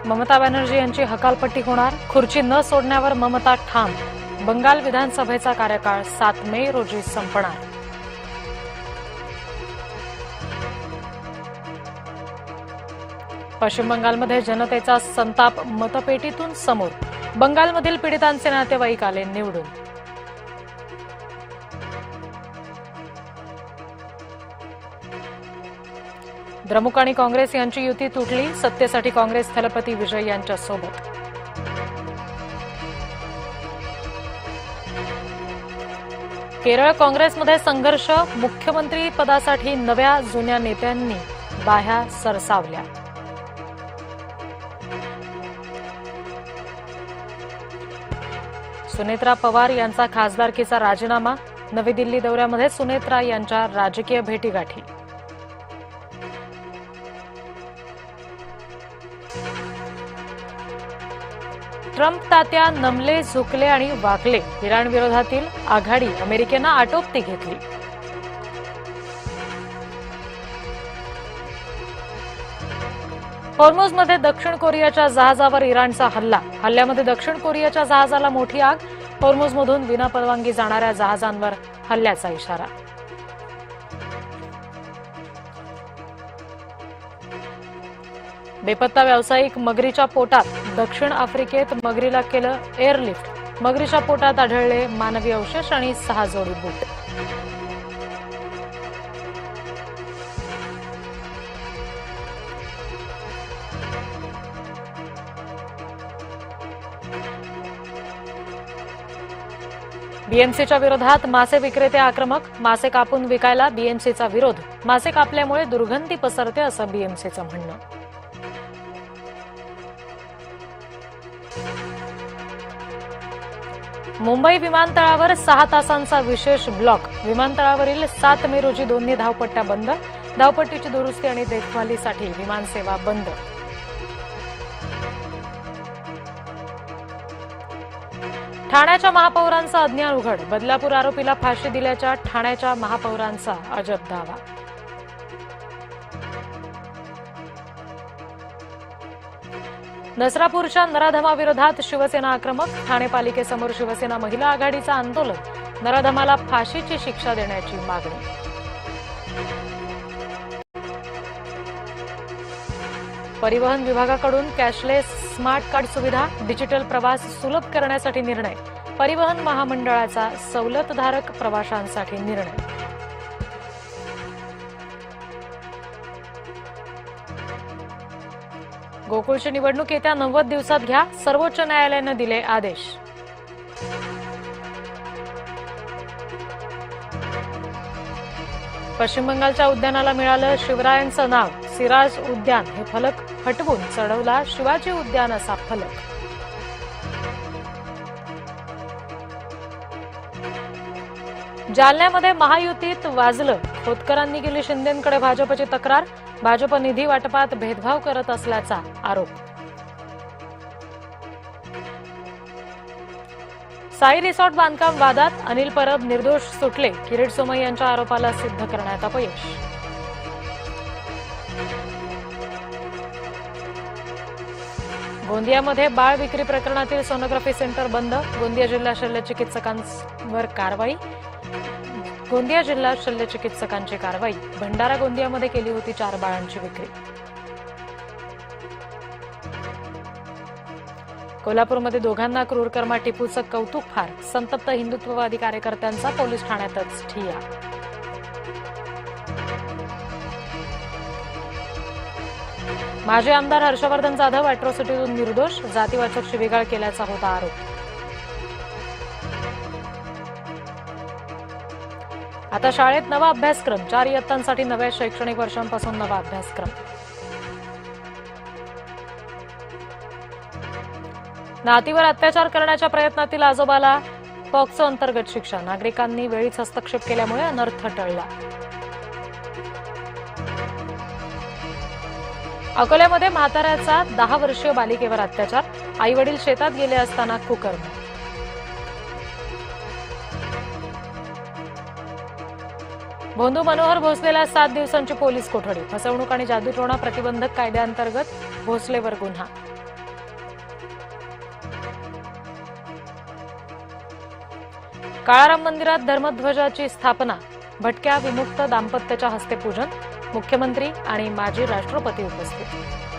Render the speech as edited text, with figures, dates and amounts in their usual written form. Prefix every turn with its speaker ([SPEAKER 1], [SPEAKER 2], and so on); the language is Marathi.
[SPEAKER 1] ममता बॅनर्जी यांची हकालपट्टी होणार, खुर्ची न सोडण्यावर ममता ठाम. बंगाल विधानसभेचा कार्यकाळ 7 मे रोजी संपणार. पश्चिम बंगालमध्ये जनतेचा संताप मतपेटीतून समोर. बंगालमधील पीडितांचे नातेवाईक आले निवडून. द्रमुक आणि काँग्रेस यांची युती तुटली, सत्तेसाठी काँग्रेस थलपती विजय यांच्यासोबत. केरळ काँग्रेसमध्ये संघर्ष, मुख्यमंत्री पदासाठी नव्या जुन्या नेत्यांनी बाह्या सरसावल्या. सुनेत्रा पवार यांचा खासदारकीचा राजीनामा, नवी दिल्ली दौऱ्यामध्ये सुनेत्रा यांच्या राजकीय भेटीगाठी. ट्रम्प तात्या नमले, झुकले आणि वाकले. इराण विरोधातील आघाडी अमेरिकेनं आटोपती घेतली. हॉर्मुझमध्ये दक्षिण कोरियाच्या जहाजावर इराणचा हल्ला. हल्ल्यामध्ये दक्षिण कोरियाच्या जहाजाला मोठी आग. हॉर्मुझमधून विनापरवानगी जाणाऱ्या जहाजांवर हल्ल्याचा इशारा. बेपत्ता व्यावसायिक मगरीच्या पोटात. दक्षिण आफ्रिकेत मगरीला केलं एअरलिफ्ट. मगरीच्या पोटात आढळले मानवी अवशेष आणि 6 जोडी बूट. बीएमसीच्या विरोधात मासे विक्रेते आक्रमक. मासे कापून विकायला बीएमसीचा विरोध. मासे कापल्यामुळे दुर्गंधी पसरते असं बीएमसीचं म्हणणं. मुंबई विमानतळावर 6 तासांचा विशेष ब्लॉक. विमानतळावरील 7 मे रोजी दोन्ही धावपट्ट्या बंद. धावपट्टीची दुरुस्ती आणि देखभालीसाठी विमानसेवा बंद. ठाण्याच्या महापौरांचा अज्ञान उघड. बदलापूर आरोपीला फाशी दिल्याच्या ठाण्याच्या महापौरांचा अजब दावा. नसरापूरच्या नराधमाविरोधात शिवसेना आक्रमक. ठाणे पालिकेसमोर शिवसेना महिला आघाडीचं आंदोलन. नराधमाला फाशीची शिक्षा देण्याची मागणी. परिवहन विभागाकडून कॅशलेस स्मार्ट कार्ड सुविधा. डिजिटल प्रवास सुलभ करण्यासाठी निर्णय. परिवहन महामंडळाचा सवलतधारक प्रवाशांसाठी निर्णय. गोकुळची निवडणूक येत्या 90 दिवसात घ्या. सर्वोच्च न्यायालयानं दिले आदेश. पश्चिम बंगालच्या उद्यानाला मिळालं शिवरायांचं नाव. सिराज उद्यान हे फलक हटवून चढवला शिवाजी उद्यान असा फलक. जालन्यामध्ये महायुतीत वाजलं. खोतकरांनी केली शिंदेंकडे भाजपची तक्रार. भाजप निधी वाटपात भेदभाव करत असल्याचा आरोप. साई रिसॉर्ट बांधकाम वादात. अनिल परब निर्दोष सुटले. किरीट सोमय्या यांच्या आरोपाला सिद्ध करण्यात अपयश. गोंदियामध्ये बाळ विक्री प्रकरणातील सोनोग्राफी सेंटर बंद. गोंदिया जिल्हा शल्यचिकित्सकांवर कारवाई. गोंदिया जिल्हा शल्यचिकित्सकांची कारवाई. भंडारा गोंदियामध्ये केली होती 4 बाळांची विक्री. कोल्हापूरमध्ये दोघांना क्रूरकर्मा. टिपूचं कौतुक फार. संतप्त हिंदुत्ववादी कार्यकर्त्यांचा पोलीस ठाण्यातच ठिय्या. माजी आमदार हर्षवर्धन जाधव अॅट्रॉसिटीतून निर्दोष. जातीवाचक शिवीगाळ केल्याचा होता आरोप. आता शाळेत नवा अभ्यासक्रम. 4 इयत्तांसाठी नव्या शैक्षणिक वर्षांपासून नवा अभ्यासक्रम. नातीवर अत्याचार करण्याच्या प्रयत्नातील आजोबाला पॉक्सो अंतर्गत शिक्षा. नागरिकांनी वेळीच हस्तक्षेप केल्यामुळे अनर्थ टळला. अकोल्यामध्ये म्हाताऱ्याचा 10 वर्षीय बालिकेवर अत्याचार. आईवडील शेतात गेले असताना कुकर्म. भोंदू मनोहर भोसलेला 7 दिवसांची पोलीस कोठडी. फसवणूक आणि जादूटोणा प्रतिबंधक कायद्याअंतर्गत भोसलेवर गुन्हा. काळाराम मंदिरात धर्मध्वजाची स्थापना, भटक्या विमुक्त दाम्पत्याच्या हस्ते पूजन, मुख्यमंत्री आणि माजी राष्ट्रपती उपस्थित.